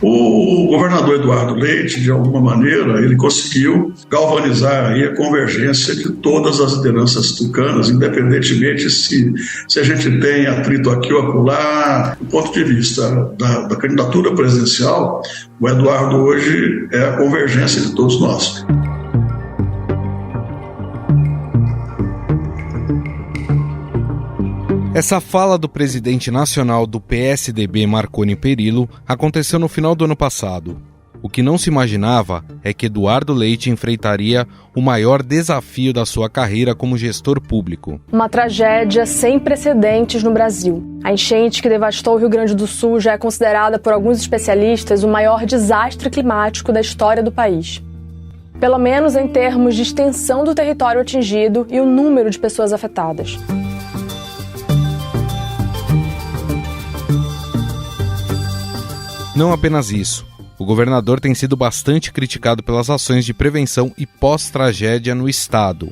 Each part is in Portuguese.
O governador Eduardo Leite, de alguma maneira, ele conseguiu galvanizar aí a convergência de todas as lideranças tucanas, independentemente se a gente tem atrito aqui ou acolá. Do ponto de vista da candidatura presidencial, o Eduardo hoje é a convergência de todos nós. Essa fala do presidente nacional do PSDB, Marconi Perillo, aconteceu no final do ano passado. O que não se imaginava é que Eduardo Leite enfrentaria o maior desafio da sua carreira como gestor público. Uma tragédia sem precedentes no Brasil. A enchente que devastou o Rio Grande do Sul já é considerada por alguns especialistas o maior desastre climático da história do país. Pelo menos em termos de extensão do território atingido e o número de pessoas afetadas. Não apenas isso, o governador tem sido bastante criticado pelas ações de prevenção e pós-tragédia no estado.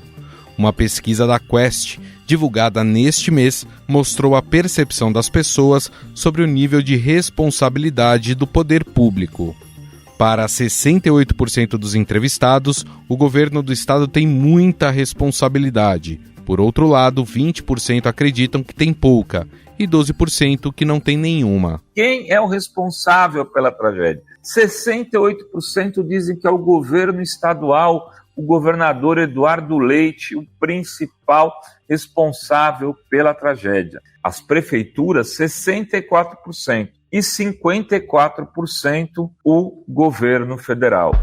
Uma pesquisa da Quest, divulgada neste mês, mostrou a percepção das pessoas sobre o nível de responsabilidade do poder público. Para 68% dos entrevistados, o governo do estado tem muita responsabilidade. Por outro lado, 20% acreditam que tem pouca e 12% que não tem nenhuma. Quem é o responsável pela tragédia? 68% dizem que é o governo estadual, o governador Eduardo Leite, o principal responsável pela tragédia. As prefeituras, 64%. E 54% o governo federal.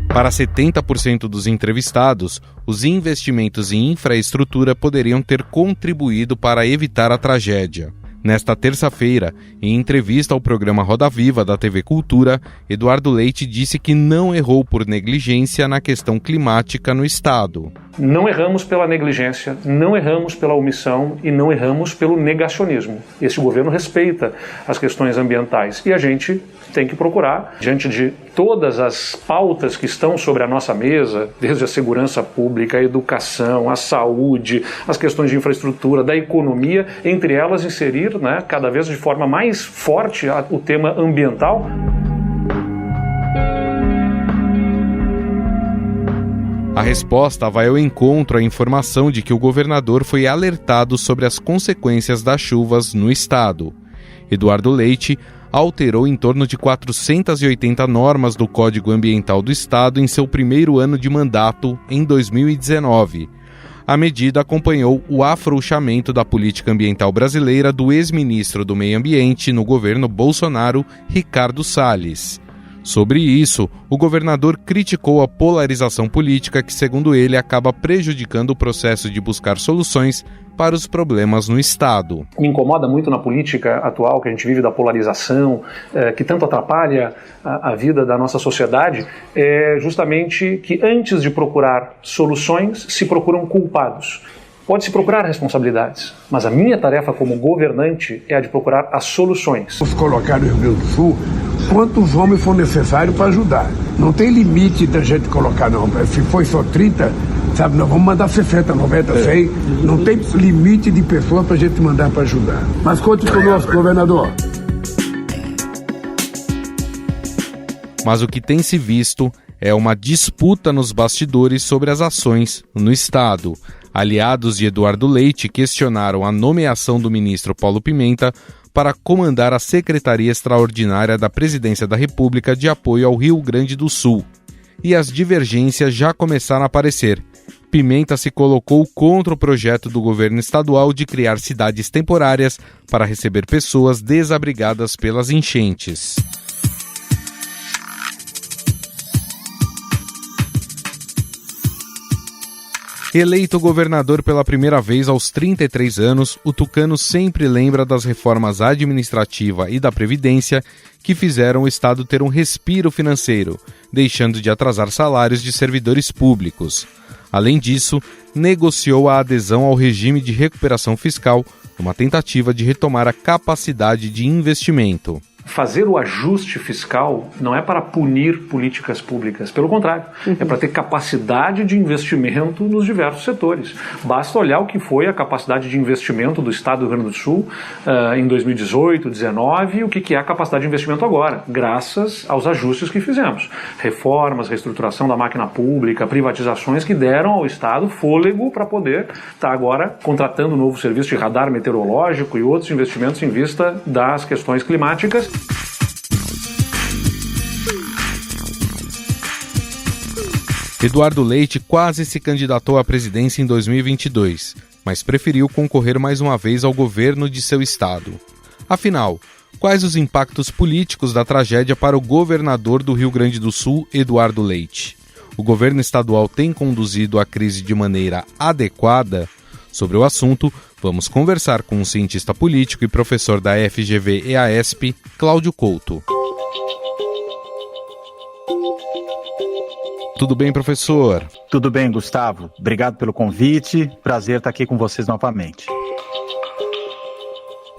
Para 70% dos entrevistados, os investimentos em infraestrutura poderiam ter contribuído para evitar a tragédia. Nesta terça-feira, em entrevista ao programa Roda Viva da TV Cultura, Eduardo Leite disse que não errou por negligência na questão climática no estado. Não erramos pela negligência, não erramos pela omissão e não erramos pelo negacionismo. Este governo respeita as questões ambientais e a gente tem que procurar, diante de todas as pautas que estão sobre a nossa mesa, desde a segurança pública, a educação, a saúde, as questões de infraestrutura, da economia, entre elas inserir, cada vez de forma mais forte o tema ambiental. A resposta vai ao encontro à informação de que o governador foi alertado sobre as consequências das chuvas no estado. Eduardo Leite alterou em torno de 480 normas do Código Ambiental do Estado em seu primeiro ano de mandato, em 2019. A medida acompanhou o afrouxamento da política ambiental brasileira do ex-ministro do Meio Ambiente no governo Bolsonaro, Ricardo Salles. Sobre isso, o governador criticou a polarização política que, segundo ele, acaba prejudicando o processo de buscar soluções para os problemas no Estado. Me incomoda muito na política atual que a gente vive da polarização, que tanto atrapalha a vida da nossa sociedade, é justamente que antes de procurar soluções, se procuram culpados. Pode-se procurar responsabilidades, mas a minha tarefa como governante é a de procurar as soluções. Vamos colocar no Rio Grande do Sul quantos homens for necessário para ajudar. Não tem limite da gente colocar, não. Se foi só 30, sabe, nós vamos mandar 60, 90, 100. Não tem limite de pessoas para a gente mandar para ajudar. Mas conte conosco, governador. Mas o que tem se visto é uma disputa nos bastidores sobre as ações no Estado. Aliados de Eduardo Leite questionaram a nomeação do ministro Paulo Pimenta para comandar a Secretaria Extraordinária da Presidência da República de Apoio ao Rio Grande do Sul. E as divergências já começaram a aparecer. Pimenta se colocou contra o projeto do governo estadual de criar cidades temporárias para receber pessoas desabrigadas pelas enchentes. Eleito governador pela primeira vez aos 33 anos, o tucano sempre lembra das reformas administrativa e da Previdência que fizeram o Estado ter um respiro financeiro, deixando de atrasar salários de servidores públicos. Além disso, negociou a adesão ao regime de recuperação fiscal, numa tentativa de retomar a capacidade de investimento. fazer o ajuste fiscal não é para punir políticas públicas, pelo contrário, é para ter capacidade de investimento nos diversos setores. Basta olhar o que foi a capacidade de investimento do Estado do Rio Grande do Sul em 2018, 2019 e o que é a capacidade de investimento agora, graças aos ajustes que fizemos. Reformas, reestruturação da máquina pública, privatizações que deram ao Estado fôlego para poder estar agora contratando um novo serviço de radar meteorológico e outros investimentos em vista das questões climáticas. Eduardo Leite quase se candidatou à presidência em 2022, mas preferiu concorrer mais uma vez ao governo de seu estado. Afinal, quais os impactos políticos da tragédia para o governador do Rio Grande do Sul, Eduardo Leite? O governo estadual tem conduzido a crise de maneira adequada? Sobre o assunto, vamos conversar com o cientista político e professor da FGV-EASP, Cláudio Couto. Tudo bem, professor? Tudo bem, Gustavo. Obrigado pelo convite. Prazer estar aqui com vocês novamente.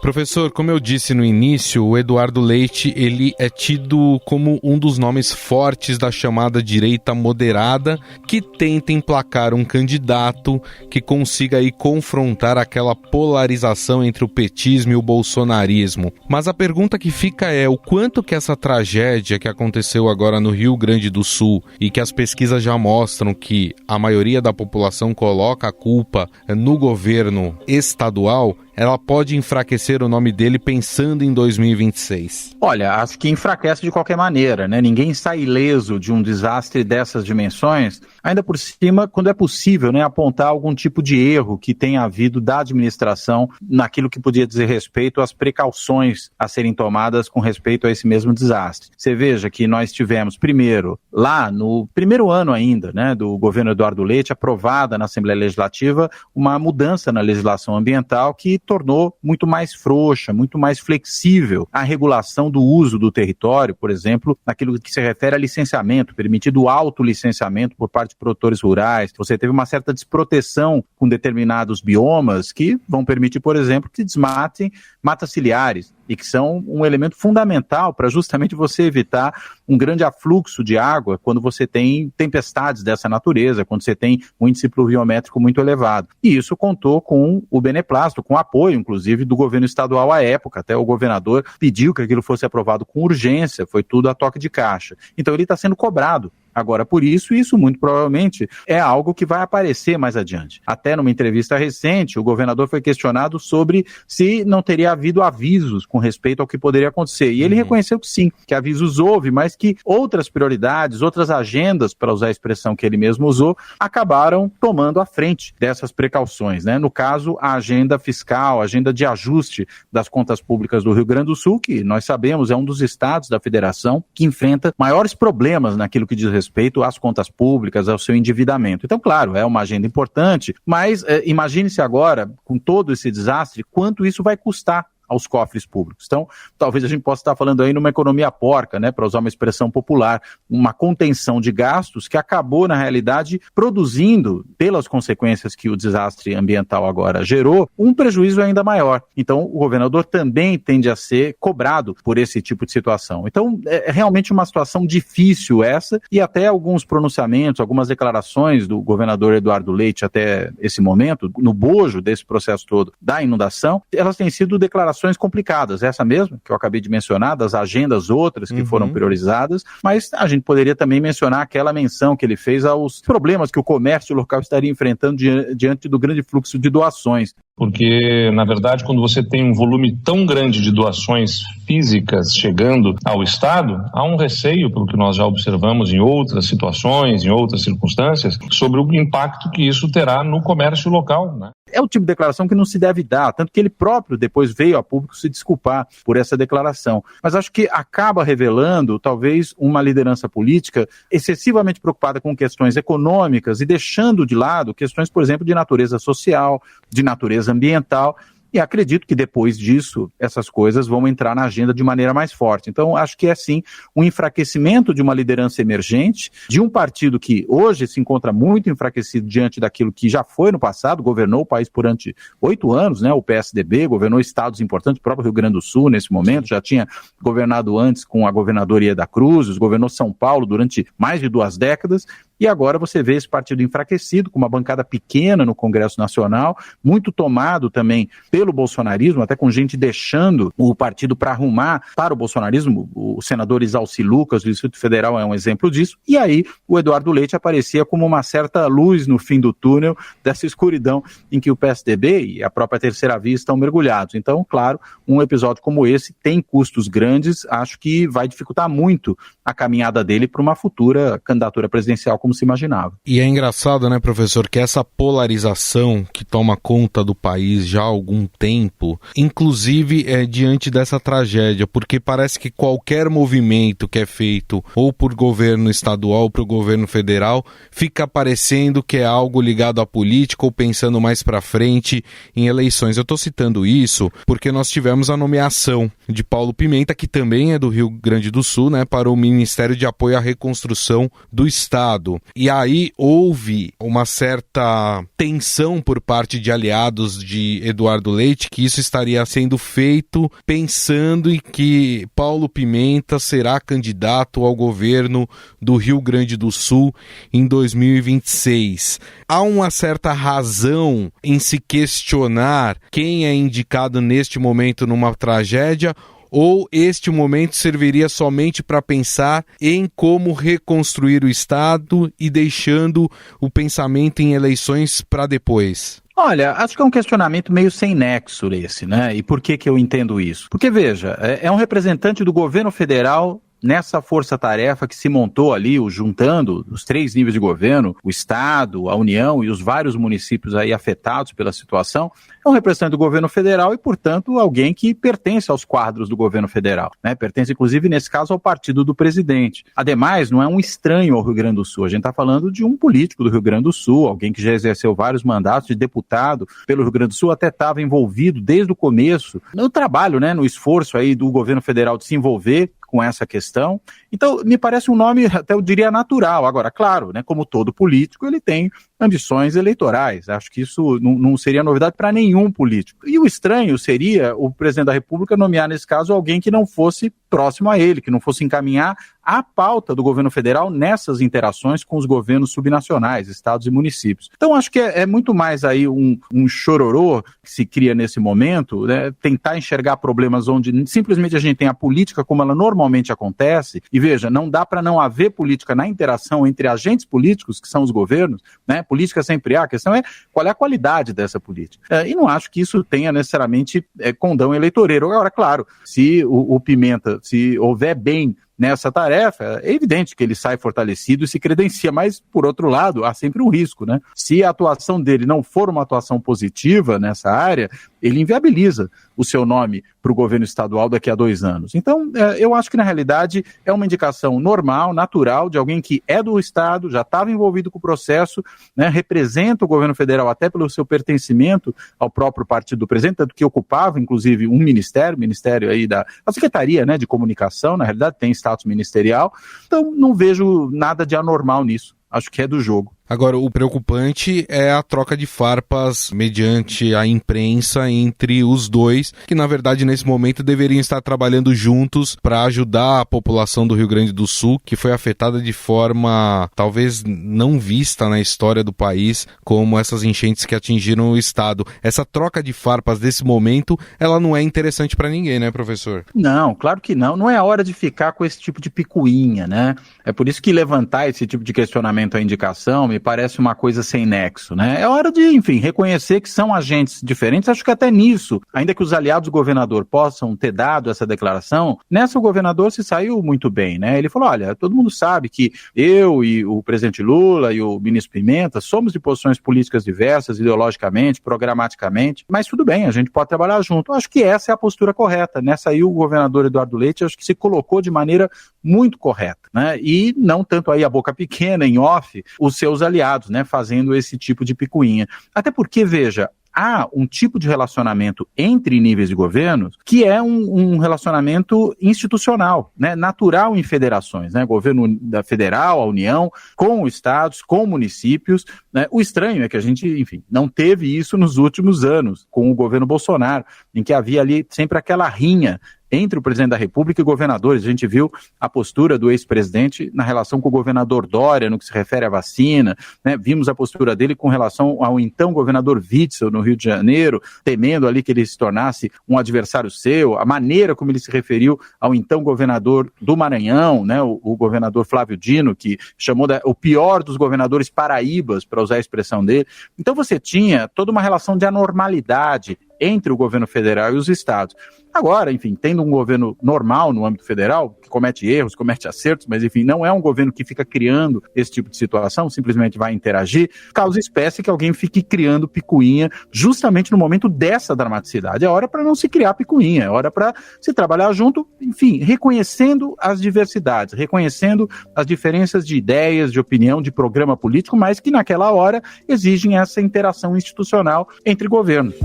Professor, como eu disse no início, o Eduardo Leite ele é tido como um dos nomes fortes da chamada direita moderada que tenta emplacar um candidato que consiga aí confrontar aquela polarização entre o petismo e o bolsonarismo. Mas a pergunta que fica é o quanto que essa tragédia que aconteceu agora no Rio Grande do Sul e que as pesquisas já mostram que a maioria da população coloca a culpa no governo estadual, ela pode enfraquecer o nome dele pensando em 2026? Olha, acho que enfraquece de qualquer maneira, né? Ninguém sai ileso de um desastre dessas dimensões, ainda por cima, quando é possível, né, apontar algum tipo de erro que tenha havido da administração naquilo que podia dizer respeito às precauções a serem tomadas com respeito a esse mesmo desastre. Você veja que nós tivemos, primeiro, lá no primeiro ano ainda, né, do governo Eduardo Leite, aprovada na Assembleia Legislativa uma mudança na legislação ambiental que tornou muito mais frouxa, muito mais flexível a regulação do uso do território, por exemplo, naquilo que se refere a licenciamento, permitido o autolicenciamento por parte de produtores rurais. Você teve uma certa desproteção com determinados biomas que vão permitir, por exemplo, que desmatem matas ciliares e que são um elemento fundamental para justamente você evitar um grande afluxo de água quando você tem tempestades dessa natureza, quando você tem um índice pluviométrico muito elevado. E isso contou com o beneplácito, com o apoio, inclusive, do governo estadual à época. Até o governador pediu que aquilo fosse aprovado com urgência, foi tudo a toque de caixa. Então ele está sendo cobrado agora por isso, e isso muito provavelmente é algo que vai aparecer mais adiante. Até numa entrevista recente, o governador foi questionado sobre se não teria havido avisos com respeito ao que poderia acontecer. E ele reconheceu que sim, que avisos houve, mas que outras prioridades, outras agendas, para usar a expressão que ele mesmo usou, acabaram tomando a frente dessas precauções, né? No caso, a agenda fiscal, a agenda de ajuste das contas públicas do Rio Grande do Sul, que nós sabemos é um dos estados da federação que enfrenta maiores problemas naquilo que diz respeito às contas públicas, ao seu endividamento. Então, claro, é uma agenda importante, mas imagine-se agora, com todo esse desastre, quanto isso vai custar aos cofres públicos. Então, talvez a gente possa estar falando aí numa economia porca, né, para usar uma expressão popular, uma contenção de gastos que acabou, na realidade, produzindo, pelas consequências que o desastre ambiental agora gerou, um prejuízo ainda maior. Então, o governador também tende a ser cobrado por esse tipo de situação. Então, é realmente uma situação difícil essa, e até alguns pronunciamentos, algumas declarações do governador Eduardo Leite até esse momento, no bojo desse processo todo da inundação, elas têm sido declarações complicadas, essa mesmo que eu acabei de mencionar, das agendas outras que foram priorizadas, mas a gente poderia também mencionar aquela menção que ele fez aos problemas que o comércio local estaria enfrentando diante do grande fluxo de doações. Porque, na verdade, quando você tem um volume tão grande de doações físicas chegando ao Estado, há um receio, pelo que nós já observamos em outras situações, em outras circunstâncias, sobre o impacto que isso terá no comércio local, né? É o tipo de declaração que não se deve dar, tanto que ele próprio depois veio a público se desculpar por essa declaração. Mas acho que acaba revelando, talvez, uma liderança política excessivamente preocupada com questões econômicas e deixando de lado questões, por exemplo, de natureza social, de natureza ambiental, e acredito que depois disso essas coisas vão entrar na agenda de maneira mais forte. Então acho que é sim um enfraquecimento de uma liderança emergente, de um partido que hoje se encontra muito enfraquecido diante daquilo que já foi no passado, governou o país durante 8 anos, né? O PSDB governou estados importantes, o próprio Rio Grande do Sul nesse momento, já tinha governado antes com a governadora Ieda Cruz, governou São Paulo durante mais de 2 décadas, e agora você vê esse partido enfraquecido, com uma bancada pequena no Congresso Nacional, muito tomado também pelo bolsonarismo, até com gente deixando o partido para arrumar para o bolsonarismo. O senador Isalci Lucas, do Distrito Federal, é um exemplo disso. E aí o Eduardo Leite aparecia como uma certa luz no fim do túnel dessa escuridão em que o PSDB e a própria Terceira Via estão mergulhados. Então, claro, um episódio como esse tem custos grandes, acho que vai dificultar muito a caminhada dele para uma futura candidatura presidencial, como se imaginava. E é engraçado, né, professor, que essa polarização que toma conta do país já há algum tempo, inclusive diante dessa tragédia, porque parece que qualquer movimento que é feito ou por governo estadual ou por governo federal, fica parecendo que é algo ligado à política ou pensando mais para frente em eleições. Eu estou citando isso porque nós tivemos a nomeação de Paulo Pimenta, que também é do Rio Grande do Sul, né, para o Ministério de Apoio à Reconstrução do Estado. E aí houve uma certa tensão por parte de aliados de Eduardo Leite, que isso estaria sendo feito pensando em que Paulo Pimenta será candidato ao governo do Rio Grande do Sul em 2026. Há uma certa razão em se questionar quem é indicado neste momento numa tragédia, ou este momento serviria somente para pensar em como reconstruir o Estado e deixando o pensamento em eleições para depois? Olha, acho que é um questionamento meio sem nexo esse, né? E por que eu entendo isso? Porque, veja, é um representante do governo federal nessa força-tarefa que se montou ali, juntando os 3 níveis de governo, o Estado, a União e os vários municípios aí afetados pela situação, é um representante do governo federal e, portanto, alguém que pertence aos quadros do governo federal, né? Pertence, inclusive, nesse caso, ao partido do presidente. Ademais, não é um estranho ao Rio Grande do Sul, a gente está falando de um político do Rio Grande do Sul, alguém que já exerceu vários mandatos de deputado pelo Rio Grande do Sul, até estava envolvido desde o começo no trabalho, né, no esforço aí do governo federal de se envolver com essa questão. Então, me parece um nome, até eu diria, natural. Agora, claro, né, como todo político, ele tem ambições eleitorais. Acho que isso não seria novidade para nenhum político. E o estranho seria o presidente da República nomear, nesse caso, alguém que não fosse próximo a ele, que não fosse encaminhar a pauta do governo federal nessas interações com os governos subnacionais, estados e municípios. Então, acho que é muito mais aí um chororô que se cria nesse momento, né, tentar enxergar problemas onde simplesmente a gente tem a política como ela normalmente acontece. E veja, não dá para não haver política na interação entre agentes políticos, que são os governos, né? Política sempre há, a questão é qual é a qualidade dessa política. E não acho que isso tenha necessariamente condão eleitoreiro. Agora, claro, se o Pimenta, se houver bem nessa tarefa, é evidente que ele sai fortalecido e se credencia, mas, por outro lado, há sempre um risco, né? Se a atuação dele não for uma atuação positiva nessa área, ele inviabiliza o seu nome para o governo estadual daqui a 2 anos. Então, eu acho que, na realidade, é uma indicação normal, natural, de alguém que é do Estado, já estava envolvido com o processo, né, representa o governo federal até pelo seu pertencimento ao próprio partido do presidente, tanto que ocupava, inclusive, um ministério aí da Secretaria, né, de Comunicação, na realidade, tem status ministerial. Então, não vejo nada de anormal nisso. Acho que é do jogo. Agora, o preocupante é a troca de farpas mediante a imprensa entre os dois, que na verdade nesse momento deveriam estar trabalhando juntos para ajudar a população do Rio Grande do Sul, que foi afetada de forma talvez não vista na história do país, como essas enchentes que atingiram o estado. Essa troca de farpas desse momento, ela não é interessante para ninguém, né, professor? Não, claro que não. Não é a hora de ficar com esse tipo de picuinha, né? É por isso que levantar esse tipo de questionamento à indicação me parece uma coisa sem nexo, né? É hora de, enfim, reconhecer que são agentes diferentes. Acho que até nisso, ainda que os aliados do governador possam ter dado essa declaração, nessa o governador se saiu muito bem, né? Ele falou, olha, todo mundo sabe que eu e o presidente Lula e o ministro Pimenta somos de posições políticas diversas, ideologicamente, programaticamente, mas tudo bem, a gente pode trabalhar junto. Acho que essa é a postura correta. Nessa aí o governador Eduardo Leite, acho que se colocou de maneira muito correta, né? E não tanto aí a boca pequena, em off, os seus aliados, né, fazendo esse tipo de picuinha. Até porque, veja, há um tipo de relacionamento entre níveis de governo que é um relacionamento institucional, né, natural em federações, né, governo da federal, a União, com estados, com municípios, né. O estranho é que a gente, enfim, não teve isso nos últimos anos, com o governo Bolsonaro, em que havia ali sempre aquela rinha entre o presidente da República e governadores. A gente viu a postura do ex-presidente na relação com o governador Dória, no que se refere à vacina, né? Vimos a postura dele com relação ao então governador Witzel, no Rio de Janeiro, temendo ali que ele se tornasse um adversário seu, a maneira como ele se referiu ao então governador do Maranhão, né? O governador Flávio Dino, que chamou o pior dos governadores paraíbas, para usar a expressão dele. Então você tinha toda uma relação de anormalidade entre o governo federal e os estados. Agora, enfim, tendo um governo normal no âmbito federal, que comete erros, comete acertos, mas enfim, não é um governo que fica criando esse tipo de situação, simplesmente vai interagir, causa espécie que alguém fique criando picuinha justamente no momento dessa dramaticidade. É hora para não se criar picuinha, é hora para se trabalhar junto, enfim, reconhecendo as diversidades, reconhecendo as diferenças de ideias, de opinião, de programa político, mas que naquela hora exigem essa interação institucional entre governos.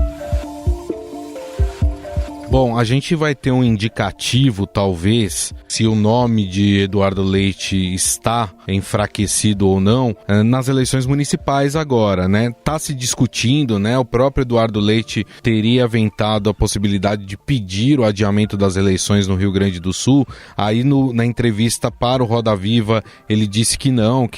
Bom, a gente vai ter um indicativo, talvez, se o nome de Eduardo Leite está enfraquecido ou não, nas eleições municipais agora, né? Tá se discutindo, né? O próprio Eduardo Leite teria aventado a possibilidade de pedir o adiamento das eleições no Rio Grande do Sul. Aí na entrevista para o Roda Viva, ele disse que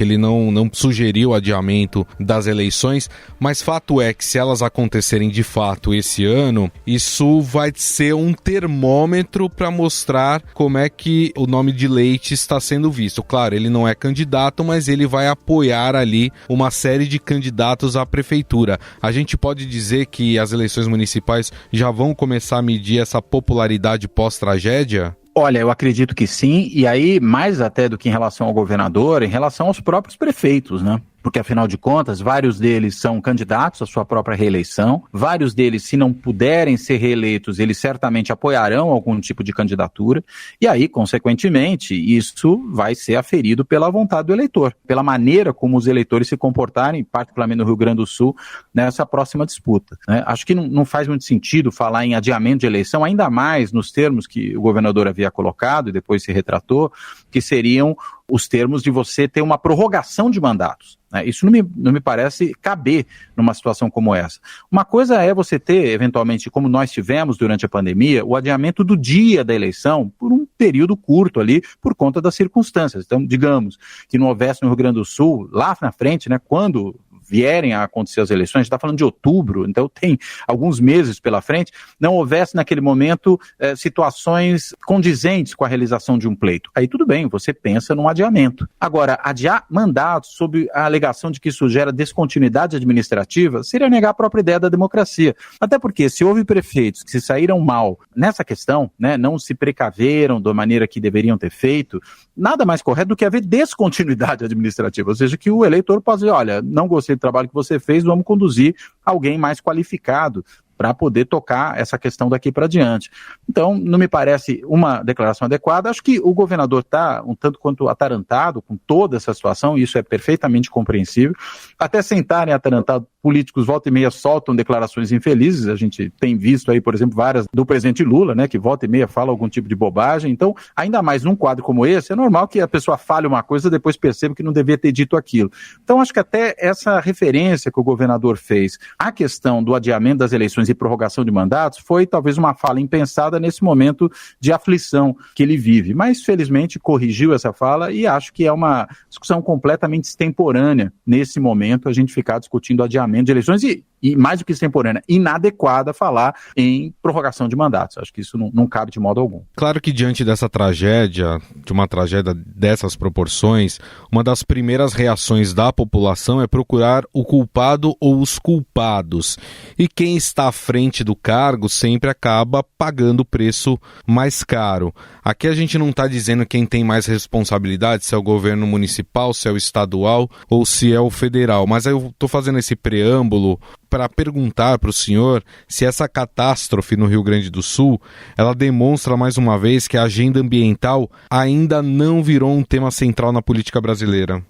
ele não sugeriu o adiamento das eleições, mas fato é que se elas acontecerem de fato esse ano, isso vai ser um termômetro para mostrar como é que o nome de Leite está sendo visto. Claro, ele não é candidato, mas ele vai apoiar ali uma série de candidatos à prefeitura. A gente pode dizer que as eleições municipais já vão começar a medir essa popularidade pós-tragédia? Olha, eu acredito que sim, e aí mais até do que em relação ao governador, em relação aos próprios prefeitos, né? Porque, afinal de contas, vários deles são candidatos à sua própria reeleição, vários deles, se não puderem ser reeleitos, eles certamente apoiarão algum tipo de candidatura, e aí, consequentemente, isso vai ser aferido pela vontade do eleitor, pela maneira como os eleitores se comportarem, particularmente no Rio Grande do Sul, nessa próxima disputa, né? Acho que não faz muito sentido falar em adiamento de eleição, ainda mais nos termos que o governador havia colocado e depois se retratou, que seriam os termos de você ter uma prorrogação de mandatos. Isso não me parece caber numa situação como essa. Uma coisa é você ter, eventualmente, como nós tivemos durante a pandemia, o adiamento do dia da eleição por um período curto ali, por conta das circunstâncias. Então, digamos que não houvesse no Rio Grande do Sul, lá na frente, né, quando vierem a acontecer as eleições, a gente está falando de outubro, então tem alguns meses pela frente, não houvesse naquele momento situações condizentes com a realização de um pleito. Aí tudo bem, você pensa num adiamento. Agora, adiar mandatos sob a alegação de que isso gera descontinuidade administrativa seria negar a própria ideia da democracia. Até porque se houve prefeitos que se saíram mal nessa questão, né, não se precaveram da maneira que deveriam ter feito, nada mais correto do que haver descontinuidade administrativa, ou seja, que o eleitor pode dizer, olha, não gostei do trabalho que você fez, vamos conduzir alguém mais qualificado para poder tocar essa questão daqui para diante. Então, não me parece uma declaração adequada. Acho que o governador está um tanto quanto atarantado com toda essa situação, e isso é perfeitamente compreensível. Até sentarem atarantados, políticos volta e meia soltam declarações infelizes. A gente tem visto aí, por exemplo, várias do presidente Lula, né, que volta e meia fala algum tipo de bobagem. Então, ainda mais num quadro como esse, é normal que a pessoa fale uma coisa e depois perceba que não devia ter dito aquilo. Então, acho que até essa referência que o governador fez à questão do adiamento das eleições e prorrogação de mandatos foi talvez uma fala impensada nesse momento de aflição que ele vive. Mas, felizmente, corrigiu essa fala e acho que é uma discussão completamente extemporânea nesse momento a gente ficar discutindo adiamento de eleições e mais do que extemporânea, inadequada falar em prorrogação de mandatos. Acho que isso não cabe de modo algum. Claro que diante dessa tragédia, de uma tragédia dessas proporções, uma das primeiras reações da população é procurar o culpado ou os culpados. E quem está à frente do cargo sempre acaba pagando o preço mais caro. Aqui a gente não está dizendo quem tem mais responsabilidade, se é o governo municipal, se é o estadual ou se é o federal. Mas eu estou fazendo esse preâmbulo para perguntar para o senhor se essa catástrofe no Rio Grande do Sul, ela demonstra mais uma vez que a agenda ambiental ainda não virou um tema central na política brasileira.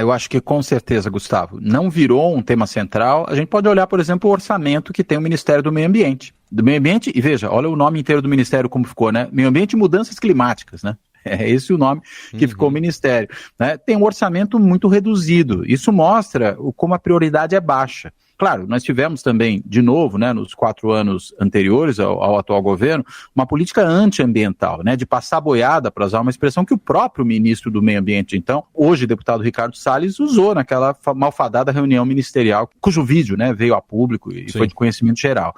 Eu acho que com certeza, Gustavo. Não virou um tema central. A gente pode olhar, por exemplo, o orçamento que tem o Ministério do Meio Ambiente. E veja, olha o nome inteiro do Ministério como ficou, né? Meio Ambiente e Mudanças Climáticas, né? É esse o nome que ficou o Ministério, né? Tem um orçamento muito reduzido. Isso mostra como a prioridade é baixa. Claro, nós tivemos também, de novo, né, nos 4 anos anteriores ao atual governo, uma política antiambiental, né, de passar boiada, para usar uma expressão que o próprio ministro do Meio Ambiente, então, hoje deputado Ricardo Salles, usou naquela malfadada reunião ministerial, cujo vídeo, né, veio a público e foi de conhecimento geral.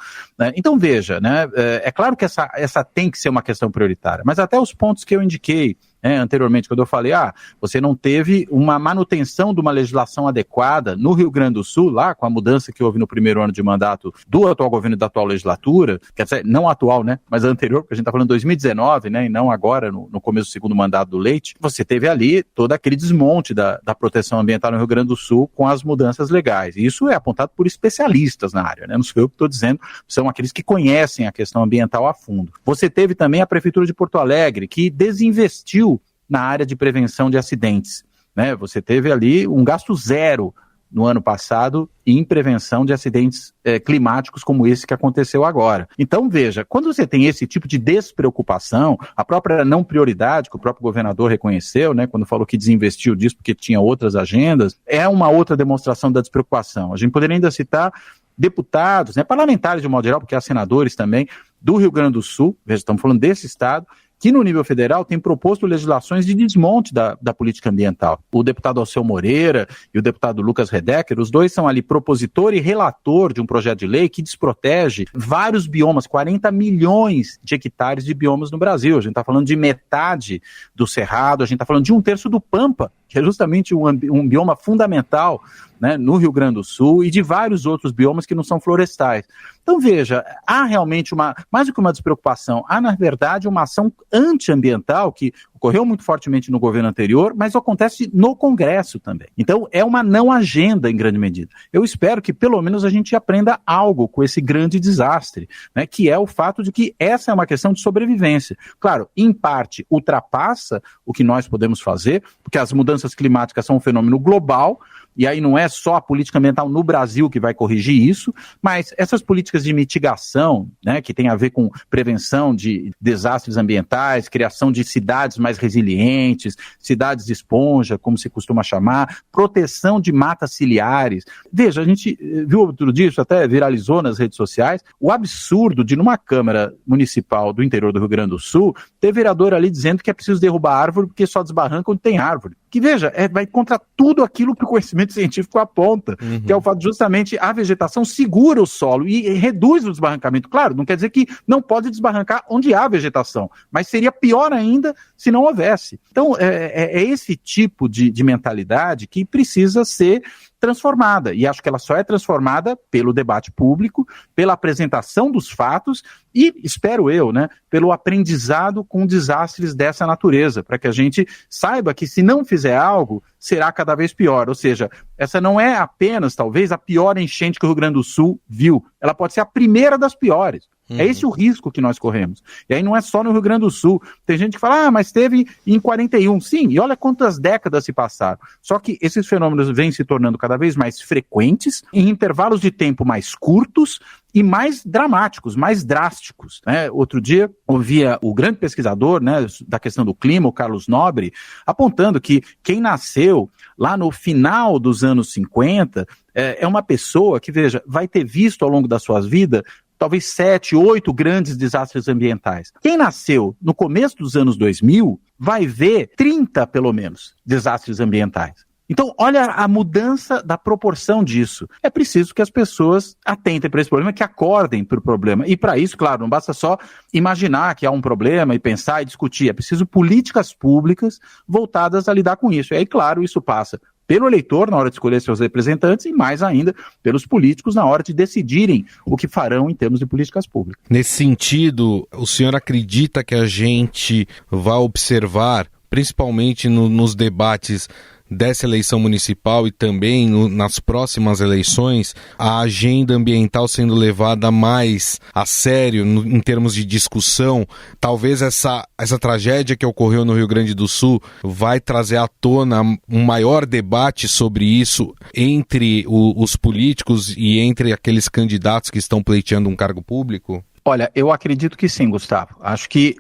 Então, veja, né, é claro que essa tem que ser uma questão prioritária, mas até os pontos que eu indiquei anteriormente, quando eu falei, você não teve uma manutenção de uma legislação adequada no Rio Grande do Sul, lá com a mudança que houve no primeiro ano de mandato do atual governo e da atual legislatura, quer dizer, não atual, né, mas anterior, porque a gente está falando de 2019, né, e não agora no começo do segundo mandato do Leite, você teve ali todo aquele desmonte da proteção ambiental no Rio Grande do Sul com as mudanças legais. E isso é apontado por especialistas na área, né, não sou eu que estou dizendo, são aqueles que conhecem a questão ambiental a fundo. Você teve também a Prefeitura de Porto Alegre, que desinvestiu na área de prevenção de acidentes, né? Você teve ali um gasto zero no ano passado em prevenção de acidentes climáticos como esse que aconteceu agora. Então, veja, quando você tem esse tipo de despreocupação, a própria não prioridade que o próprio governador reconheceu, né, quando falou que desinvestiu disso porque tinha outras agendas, é uma outra demonstração da despreocupação. A gente poderia ainda citar deputados, né, parlamentares de um modo geral, porque há senadores também, do Rio Grande do Sul, veja, estamos falando desse estado, que no nível federal tem proposto legislações de desmonte da política ambiental. O deputado Alceu Moreira e o deputado Lucas Redecker, os dois são ali propositor e relator de um projeto de lei que desprotege vários biomas, 40 milhões de hectares de biomas no Brasil. A gente está falando de metade do Cerrado, a gente está falando de 1/3 do Pampa, que é justamente um bioma fundamental, né, no Rio Grande do Sul, e de vários outros biomas que não são florestais. Então, veja, há realmente mais do que uma despreocupação, há, na verdade, uma ação antiambiental que ocorreu muito fortemente no governo anterior, mas acontece no Congresso também. Então, é uma não agenda em grande medida. Eu espero que, pelo menos, a gente aprenda algo com esse grande desastre, né, que é o fato de que essa é uma questão de sobrevivência. Claro, em parte, ultrapassa o que nós podemos fazer, porque as mudanças climáticas são um fenômeno global, e aí não é só a política ambiental no Brasil que vai corrigir isso, mas essas políticas de mitigação, né, que tem a ver com prevenção de desastres ambientais, criação de cidades mais resilientes, cidades de esponja, como se costuma chamar, proteção de matas ciliares. Veja, a gente viu outro dia, isso até viralizou nas redes sociais, o absurdo de numa Câmara Municipal do interior do Rio Grande do Sul, ter vereador ali dizendo que é preciso derrubar árvore porque só desbarranca onde tem árvore. Que, veja, vai contra tudo aquilo que o conhecimento científico aponta, que é o fato de justamente a vegetação segura o solo e reduz o desbarrancamento. Claro, não quer dizer que não pode desbarrancar onde há vegetação, mas seria pior ainda se não houvesse. Então, é esse tipo de mentalidade que precisa ser transformada, e acho que ela só é transformada pelo debate público, pela apresentação dos fatos e, espero eu, né, pelo aprendizado com desastres dessa natureza, para que a gente saiba que se não fizer algo, será cada vez pior. Ou seja, essa não é apenas, talvez, a pior enchente que o Rio Grande do Sul viu, ela pode ser a primeira das piores. É esse o risco que nós corremos. E aí não é só no Rio Grande do Sul. Tem gente que fala, mas teve em 41. Sim, e olha quantas décadas se passaram. Só que esses fenômenos vêm se tornando cada vez mais frequentes, em intervalos de tempo mais curtos e mais dramáticos, mais drásticos, né? Outro dia, ouvia o grande pesquisador, né, da questão do clima, o Carlos Nobre, apontando que quem nasceu lá no final dos anos 50 é uma pessoa que, veja, vai ter visto ao longo da sua vida talvez 7, 8 grandes desastres ambientais. Quem nasceu no começo dos anos 2000 vai ver 30, pelo menos, desastres ambientais. Então, olha a mudança da proporção disso. É preciso que as pessoas atentem para esse problema, que acordem para o problema. E para isso, claro, não basta só imaginar que há um problema e pensar e discutir. É preciso políticas públicas voltadas a lidar com isso. E aí, claro, isso passa pelo eleitor na hora de escolher seus representantes e, mais ainda, pelos políticos na hora de decidirem o que farão em termos de políticas públicas. Nesse sentido, o senhor acredita que a gente vai observar, principalmente nos debates dessa eleição municipal e também nas próximas eleições, a agenda ambiental sendo levada mais a sério em termos de discussão? Talvez essa tragédia que ocorreu no Rio Grande do Sul vai trazer à tona um maior debate sobre isso entre os políticos e entre aqueles candidatos que estão pleiteando um cargo público? Olha, eu acredito que sim, Gustavo. Acho que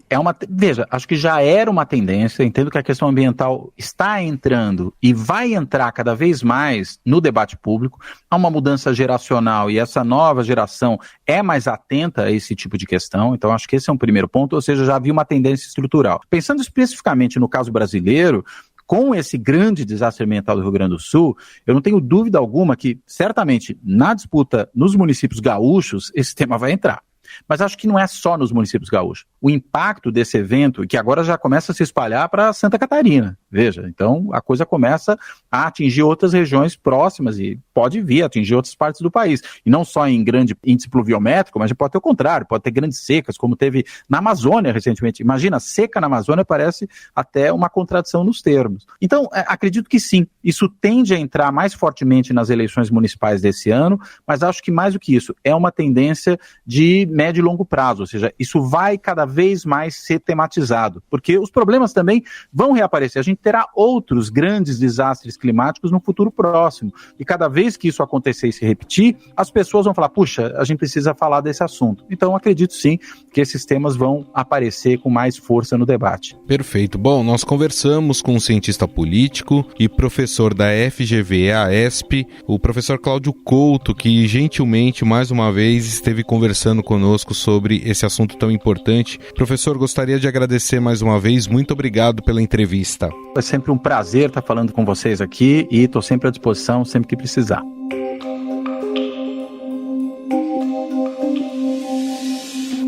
acho que já era uma tendência, entendo que a questão ambiental está entrando e vai entrar cada vez mais no debate público. Há uma mudança geracional e essa nova geração é mais atenta a esse tipo de questão, então acho que esse é um primeiro ponto, ou seja, já havia uma tendência estrutural. Pensando especificamente no caso brasileiro, com esse grande desastre ambiental do Rio Grande do Sul, eu não tenho dúvida alguma que, certamente, na disputa nos municípios gaúchos, esse tema vai entrar. Mas acho que não é só nos municípios gaúchos. O impacto desse evento, que agora já começa a se espalhar para Santa Catarina, veja, então a coisa começa a atingir outras regiões próximas e pode vir a atingir outras partes do país. E não só em grande índice pluviométrico, mas pode ter o contrário, pode ter grandes secas, como teve na Amazônia recentemente. Imagina, seca na Amazônia parece até uma contradição nos termos. Então, acredito que sim, isso tende a entrar mais fortemente nas eleições municipais desse ano, mas acho que mais do que isso, é uma tendência de médio e longo prazo, ou seja, isso vai cada vez mais ser tematizado, porque os problemas também vão reaparecer. A gente terá outros grandes desastres climáticos no futuro próximo, e cada vez que isso acontecer e se repetir, as pessoas vão falar, puxa, a gente precisa falar desse assunto. Então, acredito sim que esses temas vão aparecer com mais força no debate. Perfeito. Bom, nós conversamos com um cientista político e professor da FGV-EASP, o professor Cláudio Couto, que gentilmente, mais uma vez, esteve conversando conosco sobre esse assunto tão importante. Professor, gostaria de agradecer mais uma vez. Muito obrigado pela entrevista. É sempre um prazer estar falando com vocês aqui e estou sempre à disposição, sempre que precisar.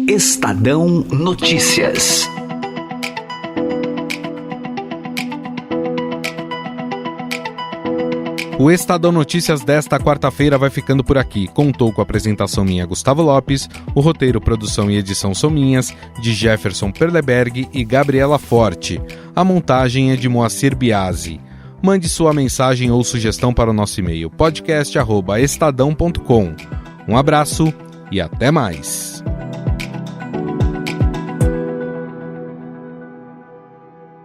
Estadão Notícias. O Estadão Notícias desta quarta-feira vai ficando por aqui. Contou com a apresentação minha, Gustavo Lopes, o roteiro, produção e edição são minhas, de Jefferson Perleberg e Gabriela Forte. A montagem é de Moacir Biasi. Mande sua mensagem ou sugestão para o nosso e-mail podcast@estadão.com. Um abraço e até mais.